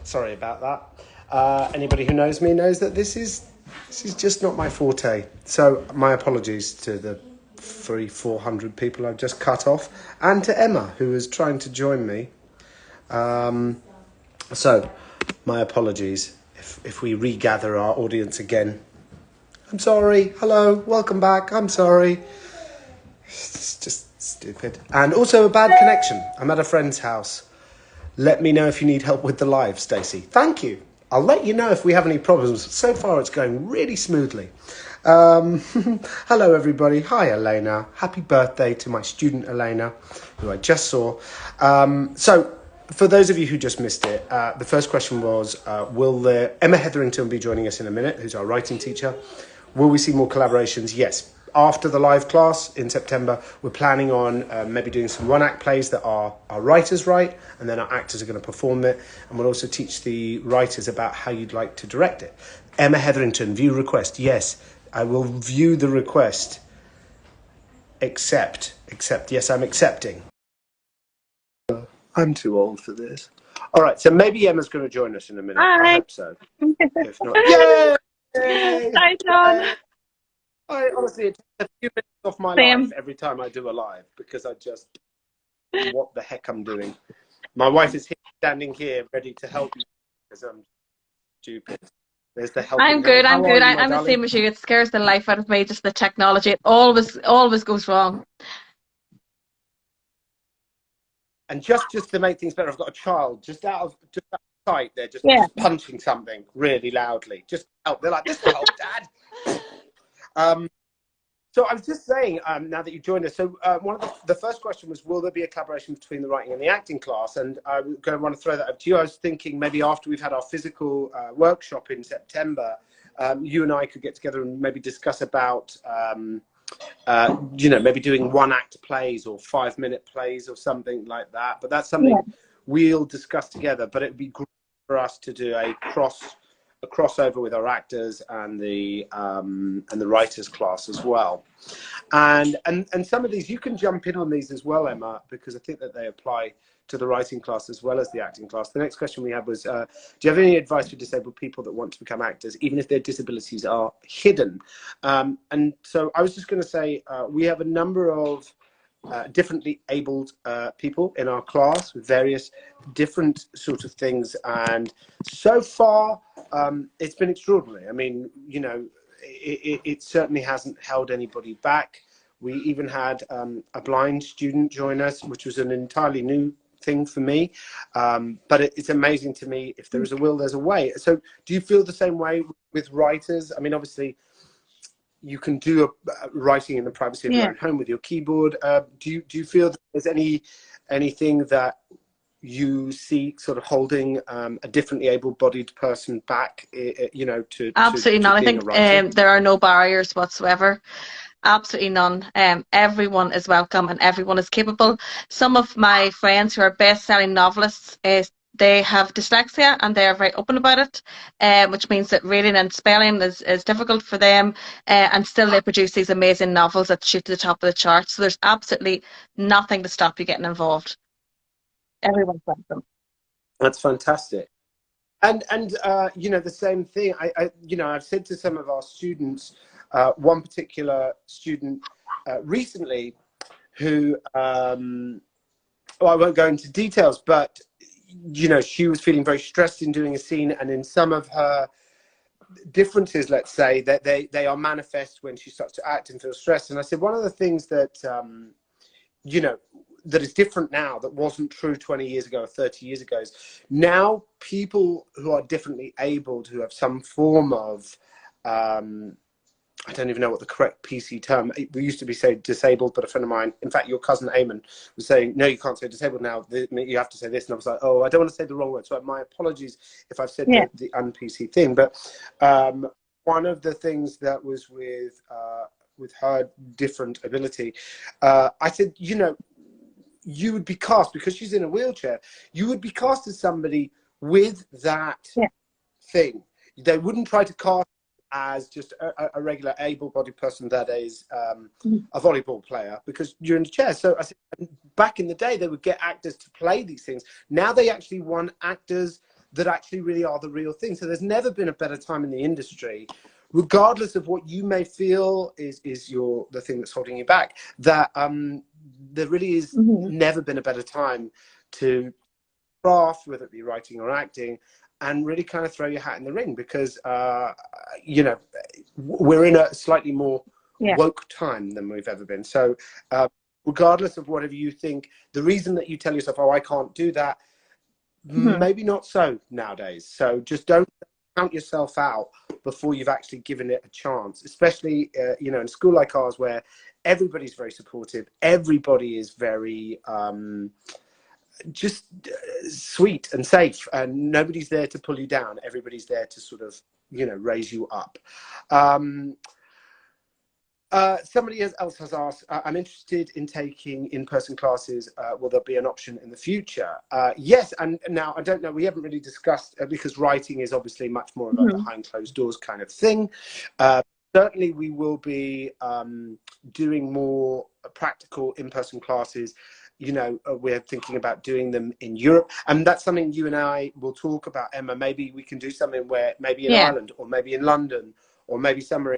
Sorry about that. Anybody who knows me knows that this is just not my forte. So my apologies to the 400 people I've just cut off, and to Emma, who is trying to join me. So my apologies if we regather our audience again. I'm sorry. Hello, welcome back. I'm sorry. It's just stupid. And also a bad connection. I'm at a friend's house. Let me know if you need help with the live, Stacey. Thank you. I'll let you know if we have any problems. So far, it's going really smoothly. Hello, everybody. Hi, Elena. Happy birthday to my student, Elena, who I just saw. So, for those of you who just missed it, the first question was, Emma Heatherington be joining us in a minute, who's our writing teacher. Will we see more collaborations? Yes. After the live class in September, we're planning on maybe doing some one-act plays that our writers write, and then our actors are going to perform it. And we'll also teach the writers about how you'd like to direct it. Emma Heatherington, view request. Yes, I will view the request. Accept. Yes, I'm accepting. I'm too old for this. All right, so maybe Emma's going to join us in a minute. Hi. I hope so. If not, yay! Hi, John. Honestly, it takes a few minutes off my Same. life every time I do a live because I just, what the heck I'm doing. My wife is standing here ready to help me because I'm stupid. There's the help. I'm good. I'm the same as you. It scares the life out of me. Just the technology. It always goes wrong. And just to make things better, I've got a child just out of sight. They're just punching something really loudly. Just help. They're like, "This will help, Dad." So I was just saying, now that you joined us, so one of the first question was, will there be a collaboration between the writing and the acting class? And I'm going to want to throw that up to you. I was thinking maybe after we've had our physical workshop in September, you and I could get together and maybe discuss about, maybe doing one-act plays or 5-minute plays or something like that. But that's something we'll discuss together. But it would be great for us to do a crossover with our actors and the writers class as well, and some of these you can jump in on these as well, Emma, because I think that they apply to the writing class as well as the acting class. The next question we had was, do you have any advice for disabled people that want to become actors, even if their disabilities are hidden? And so I was just going to say, we have a number of differently abled people in our class with various different sort of things, and so far it's been extraordinary. I mean, it certainly hasn't held anybody back. We even had a blind student join us, which was an entirely new thing for me, but it's amazing to me. If there is a will, there's a way. So do you feel the same way with writers? I mean, obviously you can do writing in the privacy of your own home with your keyboard. Do you feel that there's anything that you see sort of holding a differently able-bodied person back, to Absolutely to not. I being think a writer? there are no barriers whatsoever. Absolutely none. Everyone is welcome and everyone is capable. Some of my friends who are best-selling novelists they have dyslexia and they are very open about it, which means that reading and spelling is difficult for them, and still they produce these amazing novels that shoot to the top of the charts. So there's absolutely nothing to stop you getting involved. Everyone's welcome. That's fantastic. And the same thing. I've said to some of our students, one particular student recently who, well, I won't go into details, but she was feeling very stressed in doing a scene, and in some of her differences, let's say, that they are manifest when she starts to act and feel stressed. And I said, one of the things that that is different now that wasn't true 20 years ago or 30 years ago is now people who are differently abled, who have some form of I don't even know what the correct PC term. We used to be say disabled, but a friend of mine, in fact, your cousin Eamon, was saying, no, you can't say disabled now. You have to say this. And I was like, oh, I don't want to say the wrong word. So my apologies if I've said the un-PC thing. But one of the things that was with her different ability, I said, you would be cast, because she's in a wheelchair, you would be cast as somebody with that thing. They wouldn't try to cast as just a regular able-bodied person that is a volleyball player, because you're in a chair. So I said, back in the day, they would get actors to play these things. Now they actually want actors that actually really are the real thing. So there's never been a better time in the industry, regardless of what you may feel is the thing that's holding you back, that there really is never been a better time to craft, whether it be writing or acting, and really kind of throw your hat in the ring, because you know, we're in a slightly more woke time than we've ever been. So regardless of whatever you think, the reason that you tell yourself, oh, I can't do that, maybe not so nowadays. So just don't count yourself out before you've actually given it a chance, especially you know, in a school like ours where everybody's very supportive, everybody is very just sweet and safe, and nobody's there to pull you down. Everybody's there to sort of, you know, raise you up. Somebody else has asked, I'm interested in taking in-person classes. Will there be an option in the future? Yes, and now I don't know, we haven't really discussed, because writing is obviously much more of a behind closed doors kind of thing. Certainly we will be doing more practical in-person classes. You know, we're thinking about doing them in Europe, and that's something you and I will talk about, Emma. Maybe we can do something where maybe in Ireland, or maybe in London, or maybe somewhere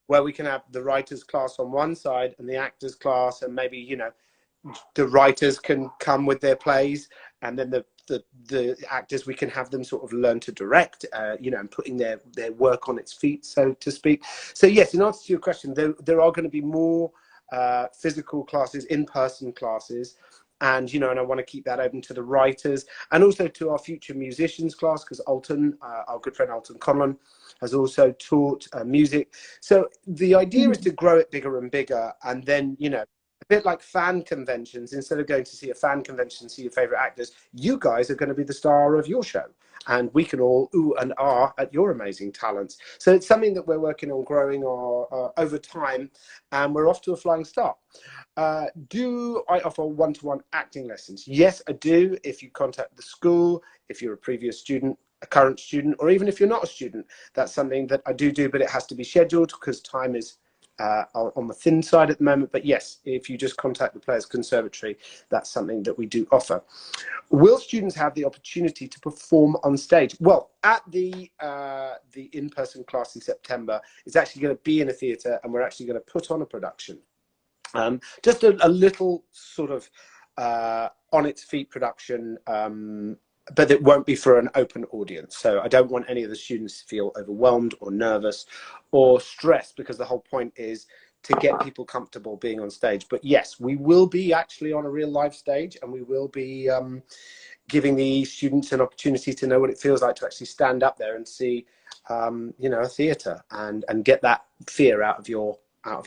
where we can have the writers class on one side and the actors class, and maybe, you know, the writers can come with their plays, and then the actors, we can have them sort of learn to direct, you know, and putting their work on its feet, so to speak. So yes, in answer to your question, there are going to be more physical classes, in-person classes, and, you know, and I want to keep that open to the writers and also to our future musicians class, because Alton, our good friend Alton Conlon, has also taught music. So the idea is to grow it bigger and bigger, and then, you know, a bit like fan conventions, instead of going to see a fan convention and see your favorite actors, you guys are going to be the star of your show, and we can all ooh and ah at your amazing talents. So it's something that we're working on growing over time, and we're off to a flying start. Do I offer one-to-one acting lessons? Yes, I do. If you contact the school, if you're a previous student, a current student, or even if you're not a student, that's something that I do, but it has to be scheduled because time is on the thin side at the moment. But yes, if you just contact the Players Conservatory, that's something that we do offer. Will students have the opportunity to perform on stage? Well, at the in-person class in September, it's actually going to be in a theatre, and we're actually going to put on a production. Just a little sort of on its feet production, but it won't be for an open audience. So I don't want any of the students to feel overwhelmed or nervous or stressed, because the whole point is to get people comfortable being on stage. But yes, we will be actually on a real live stage, and we will be giving the students an opportunity to know what it feels like to actually stand up there and see, you know, a theatre, and get that fear out of your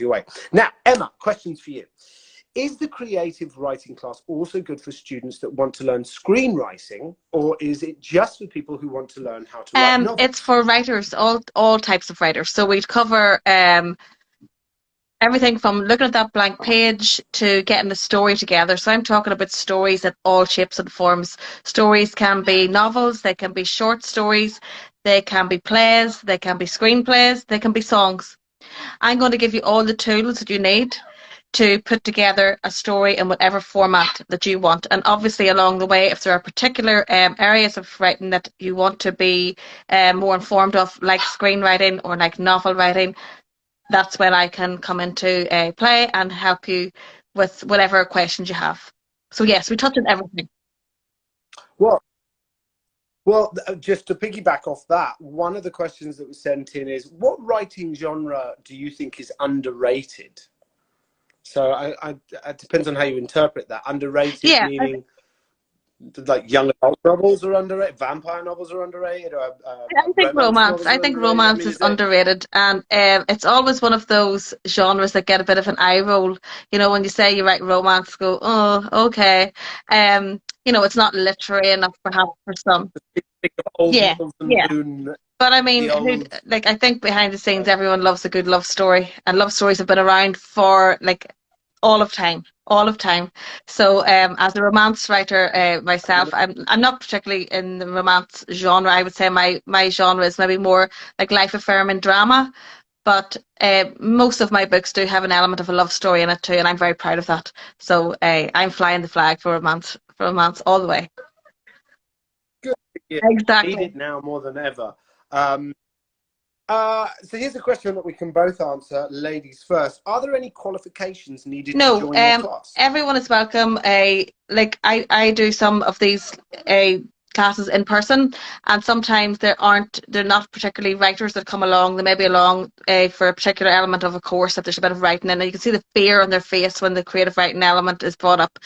way. Now, Emma, questions for you. Is the creative writing class also good for students that want to learn screenwriting, or is it just for people who want to learn how to write novels? It's for writers, all types of writers. So we'd cover everything from looking at that blank page to getting the story together. So I'm talking about stories at all shapes and forms. Stories can be novels, they can be short stories, they can be plays, they can be screenplays, they can be songs. I'm going to give you all the tools that you need to put together a story in whatever format that you want. And obviously along the way, if there are particular areas of writing that you want to be more informed of, like screenwriting or like novel writing, that's when I can come into play and help you with whatever questions you have. So yes, we touch on everything. Well, just to piggyback off that, one of the questions that was sent in is, what writing genre do you think is underrated? So it depends on how you interpret that. Underrated, meaning like young adult novels are underrated, vampire novels are underrated, or I think romance. I think romance is underrated, and it's always one of those genres that get a bit of an eye roll. You know, when you say you write romance, go, oh, okay. You know, it's not literary enough perhaps for some. Yeah. But I mean, like, I think behind the scenes, everyone loves a good love story, and love stories have been around for like all of time. So as a romance writer myself, I'm not particularly in the romance genre. I would say my genre is maybe more like life affirming drama, but most of my books do have an element of a love story in it too, and I'm very proud of that. So I'm flying the flag for romance all the way. Good. year. Exactly. Need it now more than ever. So here's a question that we can both answer, ladies first. Are there any qualifications needed to join your class? Everyone is welcome. Like I do some of these classes in person, and sometimes they're not particularly writers that come along. They may be along for a particular element of a course that there's a bit of writing in, and you can see the fear on their face when the creative writing element is brought up.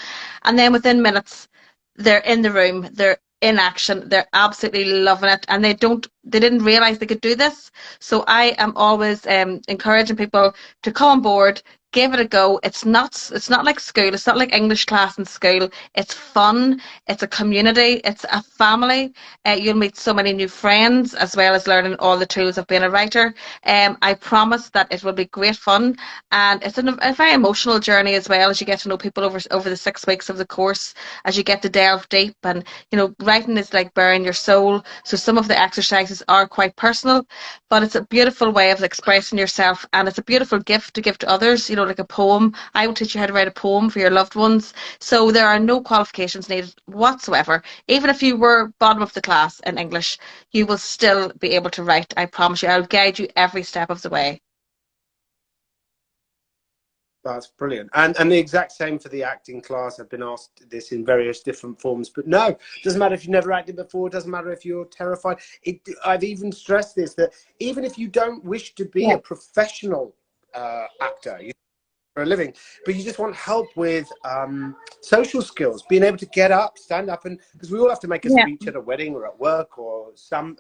And then within minutes, they're in the room, they're in action, they're absolutely loving it, and they didn't realize they could do this. So I am always encouraging people to come on board, give it a go. It's not like school. It's not like English class in school. It's fun. It's a community. It's a family. You'll meet so many new friends, as well as learning all the tools of being a writer. I promise that it will be great fun, and it's a very emotional journey as well, as you get to know people over the 6 weeks of the course, as you get to delve deep. And writing is like bearing your soul. So some of the exercises are quite personal, but it's a beautiful way of expressing yourself, and it's a beautiful gift to give to others. Like a poem. I will teach you how to write a poem for your loved ones. So there are no qualifications needed whatsoever. Even if you were bottom of the class in English, you will still be able to write. I promise you. I'll guide you every step of the way. That's brilliant. And the exact same for the acting class. I've been asked this in various different forms, but no, it doesn't matter if you've never acted before. It doesn't matter if you're terrified. I've even stressed this, that even if you don't wish to be a professional actor, for a living, but you just want help with social skills, being able to get up, stand up, and because we all have to make a speech at a wedding or at work or some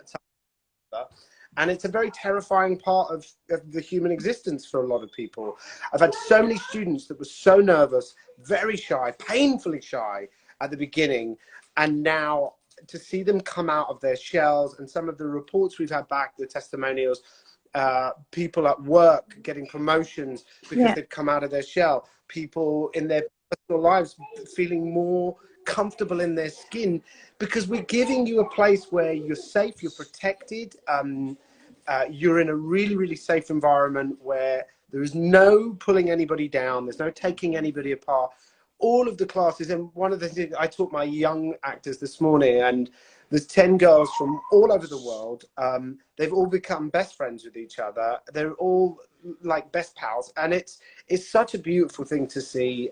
and it's a very terrifying part of the human existence for a lot of people. I've had so many students that were so nervous, very shy, painfully shy at the beginning, and now to see them come out of their shells, and some of the reports we've had back, the testimonials, people at work getting promotions because they've come out of their shell, people in their personal lives feeling more comfortable in their skin, because we're giving you a place where you're safe, you're protected, you're in a really, really safe environment where there is no pulling anybody down, there's no taking anybody apart. All of the classes, and one of the things I taught my young actors this morning, and there's 10 girls from all over the world. They've all become best friends with each other. They're all like best pals, and it's such a beautiful thing to see.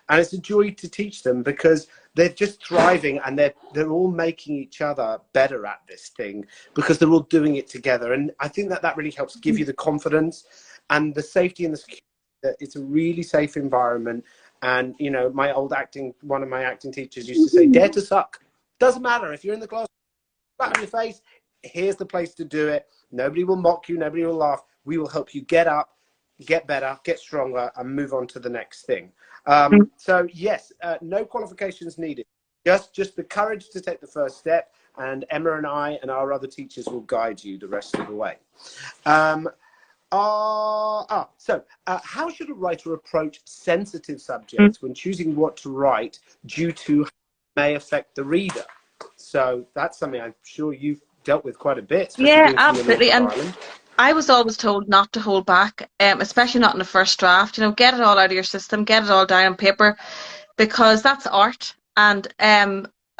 And it's a joy to teach them, because they're just thriving, and they're all making each other better at this thing, because they're all doing it together. And I think that really helps give you the confidence and the safety and the security, that it's a really safe environment. And one of my acting teachers used to say, dare to suck. Doesn't matter if you're in the class, flat on your face, here's the place to do it. Nobody will mock you, nobody will laugh. We will help you get up, get better, get stronger, and move on to the next thing. So yes, no qualifications needed. Just the courage to take the first step, and Emma and I and our other teachers will guide you the rest of the way. How should a writer approach sensitive subjects when choosing what to write due to how it may affect the reader? So that's something I'm sure you've dealt with quite a bit. Yeah, absolutely. And I was always told not to hold back, especially not in the first draft. Get it all out of your system, get it all down on paper, because that's art. And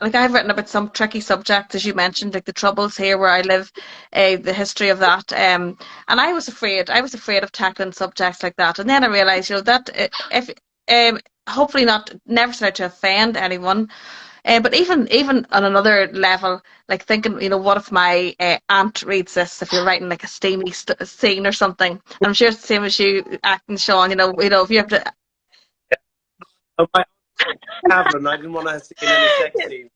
like I've written about some tricky subjects, as you mentioned, like the Troubles here where I live, the history of that. And I was afraid of tackling subjects like that. And then I realised, that if hopefully never set out to offend anyone. But even on another level, like thinking, what if my aunt reads this? If you're writing like a steamy scene or something, and I'm sure it's the same as you acting, Sean. If you have to. Tavern. I didn't want to see any sex scene.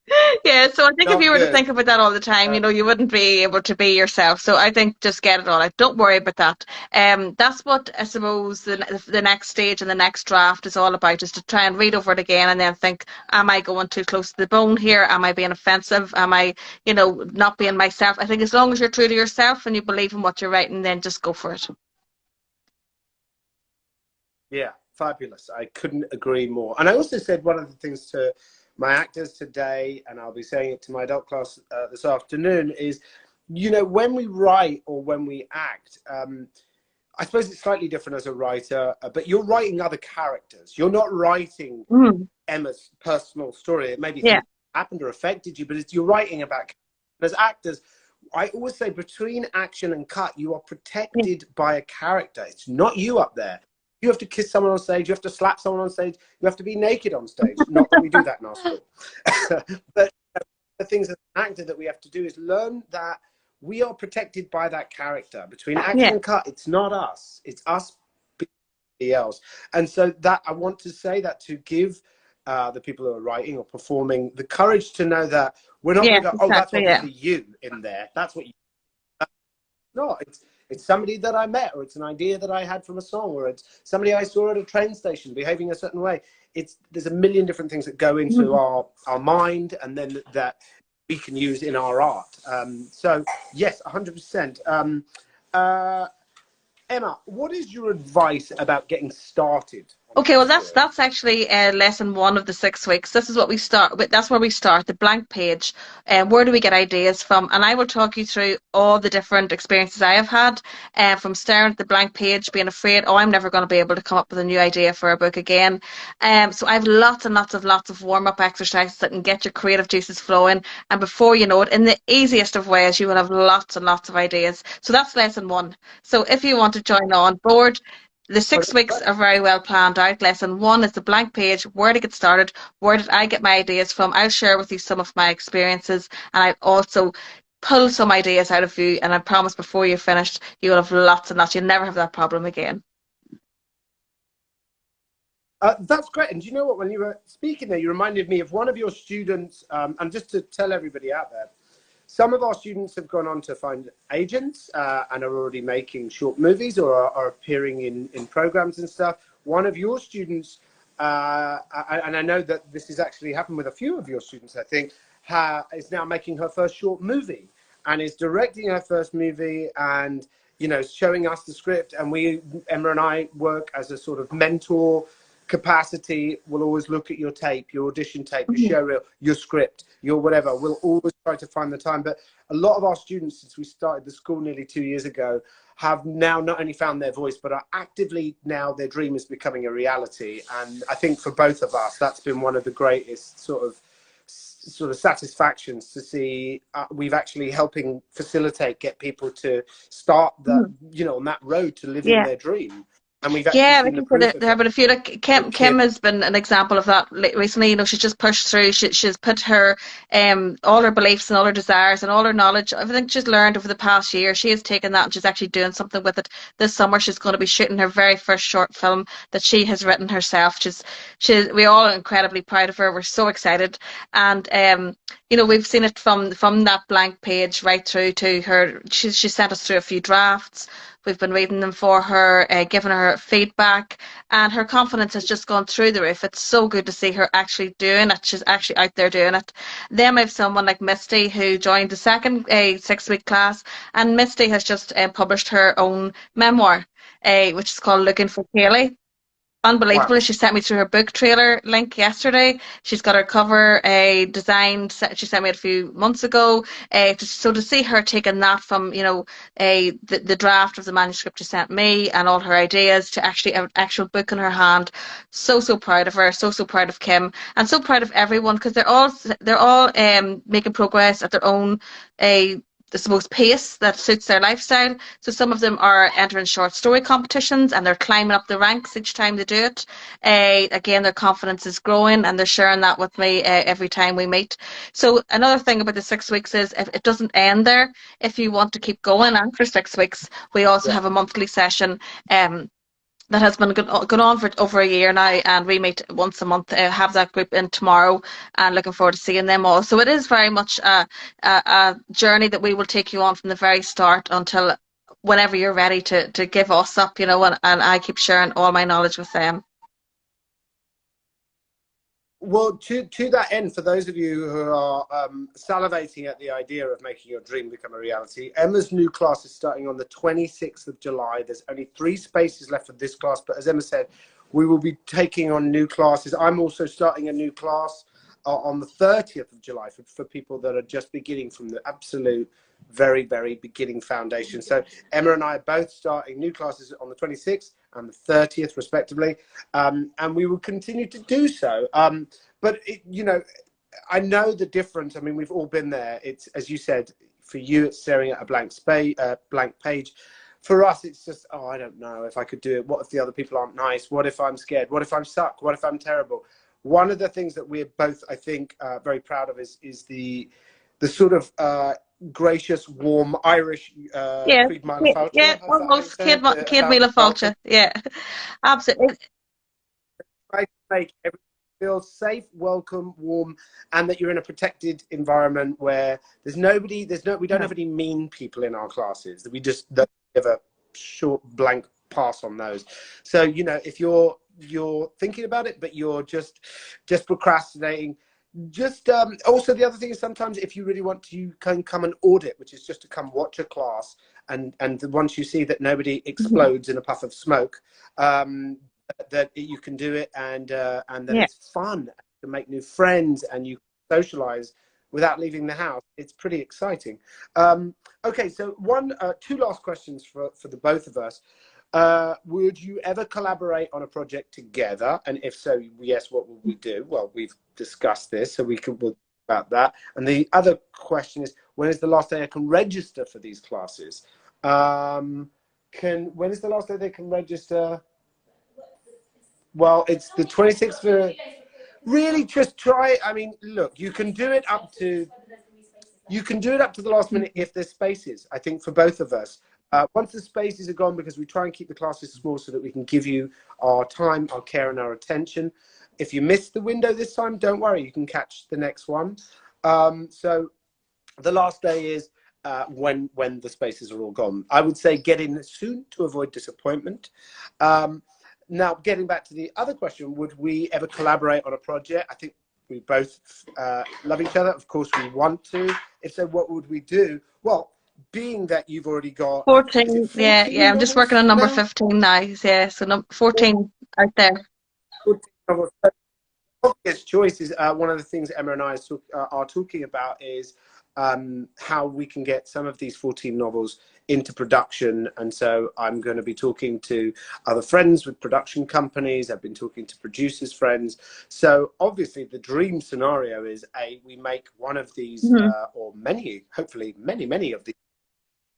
Yeah, so I think if you were to think about that all the time, you wouldn't be able to be yourself. So I think just get it all out. Don't worry about that. That's what I suppose the next stage and the next draft is all about, is to try and read over it again and then think, am I going too close to the bone here? Am I being offensive? Am I, not being myself? I think as long as you're true to yourself and you believe in what you're writing, then just go for it. Yeah. Fabulous. I couldn't agree more. And I also said one of the things to my actors today, and I'll be saying it to my adult class this afternoon, is, when we write or when we act, I suppose it's slightly different as a writer, but you're writing other characters. You're not writing Emma's personal story. It may be happened or affected you, but it's, you're writing about. As actors, I always say between action and cut, you are protected by a character. It's not you up there. You have to kiss someone on stage. You have to slap someone on stage. You have to be naked on stage. Not that we do that in our school. But the things as an actor that we have to do is learn that we are protected by that character. Between action and cut, it's not us. It's us being somebody else. And so that I want to say that to give the people who are writing or performing the courage to know that we're not going to go, oh, that's obviously you in there. That's what you. No, it's somebody that I met, or it's an idea that I had from a song, or it's somebody I saw at a train station behaving a certain way. There's a million different things that go into our mind, and then that we can use in our art. So yes, 100%. Emma, what is your advice about getting started? Okay, well, that's actually lesson 1 of the 6 weeks. This is what we start with. That's where we start, the blank page. Where do we get ideas from? And I will talk you through all the different experiences I have had, from staring at the blank page, being afraid, oh, I'm never going to be able to come up with a new idea for a book again. So I have lots and lots of warm-up exercises that can get your creative juices flowing. And before you know it, in the easiest of ways, you will have lots and lots of ideas. So that's lesson 1. So if you want to join on board, the 6 weeks are very well planned out. Lesson 1 is the blank page, where to get started, where did I get my ideas from. I'll share with you some of my experiences, and I'll also pull some ideas out of you, and I promise before you're finished, you'll have lots and lots. You'll never have that problem again. That's great. And do you know what, when you were speaking there, you reminded me of one of your students, and just to tell everybody out there, some of our students have gone on to find agents and are already making short movies or are appearing in programs and stuff. One of your students, and I know that this has actually happened with a few of your students, I think, is now making her first short movie and is directing her first movie and, you know, showing us the script. And Emma and I work as a sort of mentor capacity. We'll always look at your tape, your audition tape, your show reel, your script, your whatever. We'll always try to find the time. But a lot of our students, since we started the school nearly 2 years ago, have now not only found their voice, but are actively now their dream is becoming a reality. And I think for both of us, that's been one of the greatest sort of satisfactions to see we've actually helping facilitate, get people to start the, you know, on that road to living their dream. And we've actually seen there have been a few. Like Kim has been an example of that recently. You know, she's just pushed through. She's put her all her beliefs and all her desires and all her knowledge, everything she's learned over the past year. She has taken that and she's actually doing something with it. This summer, she's going to be shooting her very first short film that she has written herself. We're all incredibly proud of her. We're so excited, and you know, we've seen it from that blank page right through to her. She sent us through a few drafts. We've been reading them for her, giving her feedback, and her confidence has just gone through the roof. It's so good to see her actually doing it. She's actually out there doing it. Then I have someone like Misty who joined the second 6-week class, and Misty has just published her own memoir, which is called Looking for Kaylee. Unbelievable. Wow. She sent me through her book trailer link yesterday. She's got her cover designed. She sent me it a few months ago. So to see her taking that from, you know, the draft of the manuscript she sent me and all her ideas to actually an actual book in her hand. So proud of her. So proud of Kim, and so proud of everyone, because they're all making progress at their own I suppose pace that suits their lifestyle. So some of them are entering short story competitions and they're climbing up the ranks each time they do it. Again, their confidence is growing and they're sharing that with me every time we meet. So another thing about the 6 weeks is if it doesn't end there. If you want to keep going after 6 weeks, we also have a monthly session that has been going on for over a year now, and we meet once a month. Have that group in tomorrow, and looking forward to seeing them all. So it is very much a journey that we will take you on from the very start until whenever you're ready to give us up, you know, and I keep sharing all my knowledge with them. Well, to that end, for those of you who are salivating at the idea of making your dream become a reality, Emma's new class is starting on the 26th of July. There's only 3 spaces left for this class, but as Emma said, we will be taking on new classes. I'm also starting a new class on the 30th of July for people that are just beginning from the absolute very beginning foundation. So Emma and I are both starting new classes on the 26th and the 30th respectively, and we will continue to do so. But you know, I know the difference. I mean, we've all been there. It's, as you said, for you, it's staring at a blank space, blank page. For us, it's just, oh, I don't know if I could do it. What if the other people aren't nice? What if I'm scared? What if I'm suck? What if I'm terrible? One of the things that we're both, I think, very proud of is the sort of gracious, warm Irish Yeah, Creed Míle yeah, Fáilte, is that how you almost say it? Céad About Míle welcome. Fáilte. Yeah, absolutely. Try to make everyone feel safe, welcome, warm, and that you're in a protected environment where we don't have any mean people in our classes. We just don't give a short blank pass on those. So, you know, if you're thinking about it, but you're just procrastinating, just also the other thing is sometimes if you really want to, you can come and audit, which is just to come watch a class, and once you see that nobody explodes in a puff of smoke, that you can do it, and that Yeah. it's fun to make new friends and you socialize without leaving the house. It's pretty exciting. Okay, so two last questions for the both of us. Would you ever collaborate on a project together? And if so, yes, what will we do? Well, we've discussed this, so we'll talk about that. And the other question is, when is the last day I can register for these classes? When is the last day they can register? Well, it's the 26th for really just try. I mean, look, you can do it up to the last minute if there's spaces, I think, for both of us. Once the spaces are gone, because we try and keep the classes small so that we can give you our time, our care, and our attention. If you miss the window this time, don't worry, you can catch the next one. So the last day is when the spaces are all gone. I would say get in soon to avoid disappointment. Now, getting back to the other question, would we ever collaborate on a project? I think we both love each other. Of course, we want to. If so, what would we do? Well, being that you've already got, is it 14, 14 yeah. I'm just working novels on number now? 15 now. Yeah, so 14 out there. 14 novels. So obvious choice is one of the things Emma and I are talking about is how we can get some of these 14 novels into production. And so I'm going to be talking to other friends with production companies. I've been talking to producers friends. So obviously the dream scenario is we make one of these or many, hopefully many of these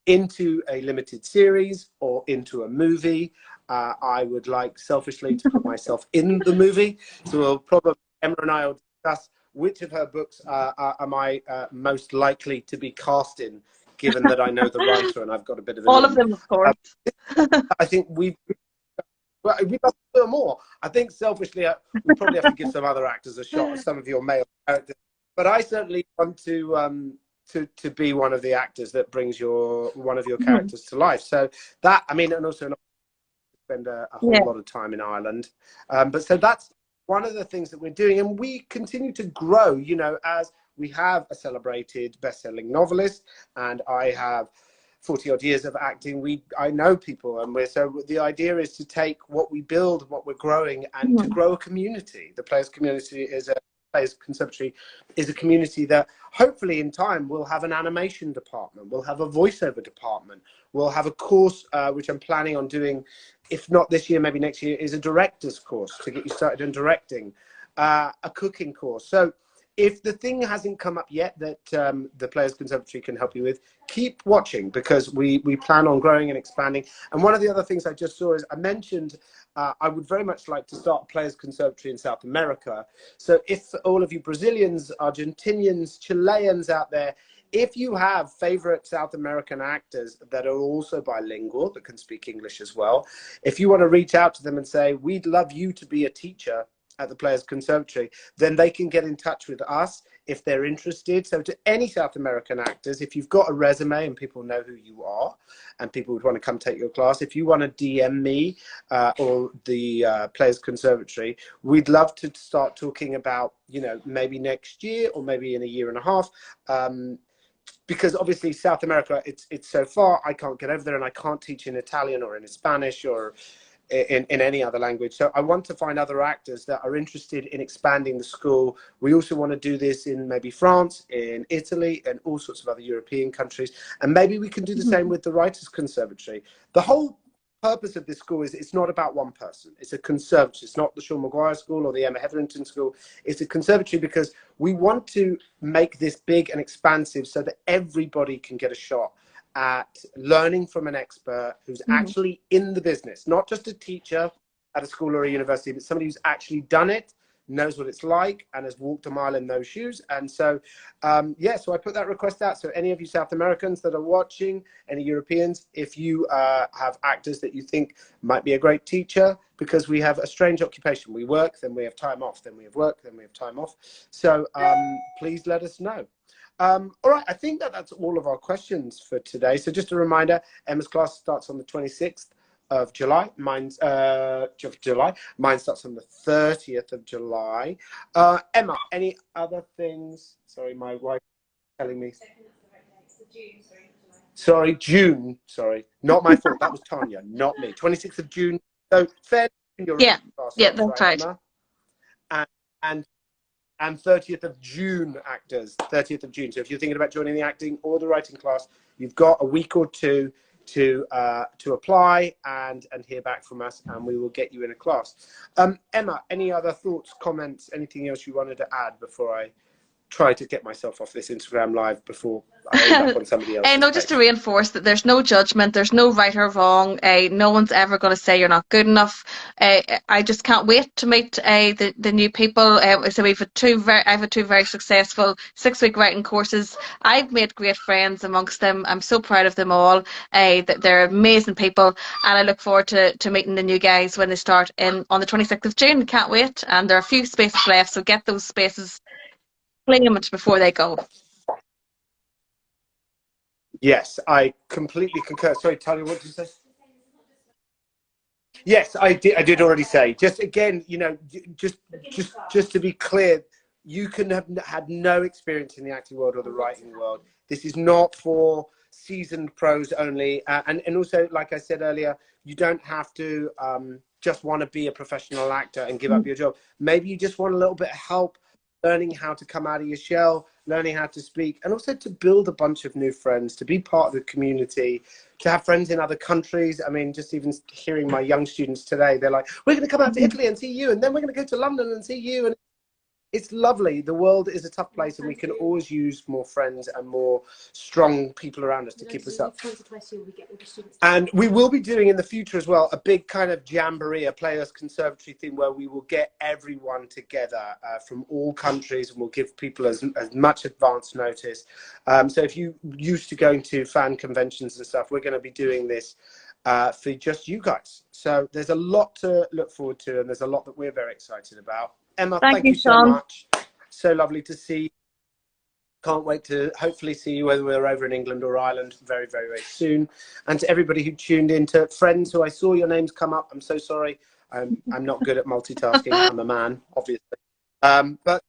into a limited series or into a movie. I would like selfishly to put myself in the movie. So we'll probably, Emma and I will discuss which of her books am I most likely to be cast in, given that I know the writer and I've got a bit of an All of in. them, of course. I think we'd love to do more. I think selfishly, we probably have to give some other actors a shot, some of your male characters. But I certainly want to be one of the actors that brings one of your characters to life. So that, I mean, and also spend a whole lot of time in Ireland. But so that's one of the things that we're doing, and we continue to grow, you know, as we have a celebrated best-selling novelist, and I have 40 odd years of acting. I know people, and so the idea is to take what we build, what we're growing, and to grow a community. The Players Conservatory is a community that hopefully in time will have an animation department, we'll have a voiceover department, we'll have a course which I'm planning on doing, if not this year, maybe next year, is a director's course to get you started in directing, a cooking course. So if the thing hasn't come up yet that the Players Conservatory can help you with, keep watching, because we plan on growing and expanding. And one of the other things I just saw is I mentioned I would very much like to start Players Conservatory in South America. So if all of you Brazilians, Argentinians, Chileans out there, if you have favorite South American actors that are also bilingual, that can speak English as well, if you want to reach out to them and say, we'd love you to be a teacher at the Players Conservatory, then they can get in touch with us if they're interested. So to any South American actors, if you've got a resume and people know who you are and people would want to come take your class, if you want to DM me or the Players Conservatory, we'd love to start talking about, you know, maybe next year or maybe in a year and a half. Because obviously South America, it's so far, I can't get over there, and I can't teach in Italian or in Spanish or in any other language. So I want to find other actors that are interested in expanding the school. We also want to do this in maybe France, in Italy, and all sorts of other European countries. And maybe we can do the same with the Writers' Conservatory. The whole purpose of this school is it's not about one person. It's a conservatory. It's not the Sean Maguire School or the Emma Heatherington School. It's a conservatory because we want to make this big and expansive so that everybody can get a shot at learning from an expert who's actually in the business, not just a teacher at a school or a university, but somebody who's actually done it, knows what it's like, and has walked a mile in those shoes. And so, yeah, so I put that request out. So any of you South Americans that are watching, any Europeans, if you have actors that you think might be a great teacher, because we have a strange occupation. We work, then we have time off, then we have work, then we have time off. So please let us know. All right, I think that's all of our questions for today. So just a reminder, Emma's class starts on the 26th of July. Mine starts on the 30th of July. Emma, any other things? Sorry, my wife is telling me. Sorry, June. Sorry, not my fault. That was Tanya, not me. 26th of June. So fair. Yeah, that's right. Emma? And 30th of June, actors. 30th of June. So if you're thinking about joining the acting or the writing class, you've got a week or two to apply and hear back from us, and we will get you in a class. Emma, any other thoughts, comments, anything else you wanted to add before I try to get myself off this Instagram live before I end up on somebody else? No, just to reinforce that there's no judgment, there's no right or wrong. No one's ever going to say you're not good enough. I just can't wait to meet the new people. So I have two very successful 6-week writing courses. I've made great friends amongst them. I'm so proud of them all. They're amazing people, and I look forward to meeting the new guys when they start on the 26th of June. Can't wait. And there are a few spaces left, so get those spaces claimed before they go. Yes, I completely concur. Sorry, Talia, what did you say? Yes, I did already say. Just again, you know, just to be clear, you can have had no experience in the acting world or the writing world. This is not for seasoned pros only. And also, like I said earlier, you don't have to just want to be a professional actor and give up your job. Maybe you just want a little bit of help learning how to come out of your shell, learning how to speak, and also to build a bunch of new friends, to be part of the community, to have friends in other countries. I mean, just even hearing my young students today, they're like, we're going to come out to Italy and see you, and then we're going to go to London and see you. And it's lovely. The world is a tough place, and we can always use more friends and more strong people around us to keep us up. And we will be doing in the future as well a big kind of jamboree, a Players Conservatory thing, where we will get everyone together from all countries, and we'll give people as much advance notice. So if you used to going to fan conventions and stuff, we're going to be doing this for just you guys. So there's a lot to look forward to, and there's a lot that we're very excited about. Emma, thank you so much. So lovely to see you. Can't wait to hopefully see you, whether we're over in England or Ireland, very, very, very soon. And to everybody who tuned in, to friends who I saw your names come up, I'm so sorry. I'm not good at multitasking. I'm a man, obviously. But thank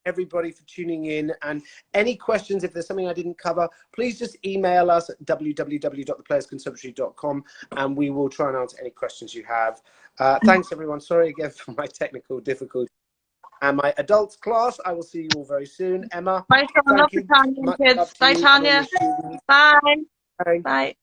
everybody for tuning in. And any questions, if there's something I didn't cover, please just email us at www.theplayerconservatory.com, and we will try and answer any questions you have. Thanks, everyone. Sorry again for my technical difficulties. And my adults class, I will see you all very soon. Emma, bye, Tanya, kids. Bye, Tanya. Bye. Bye.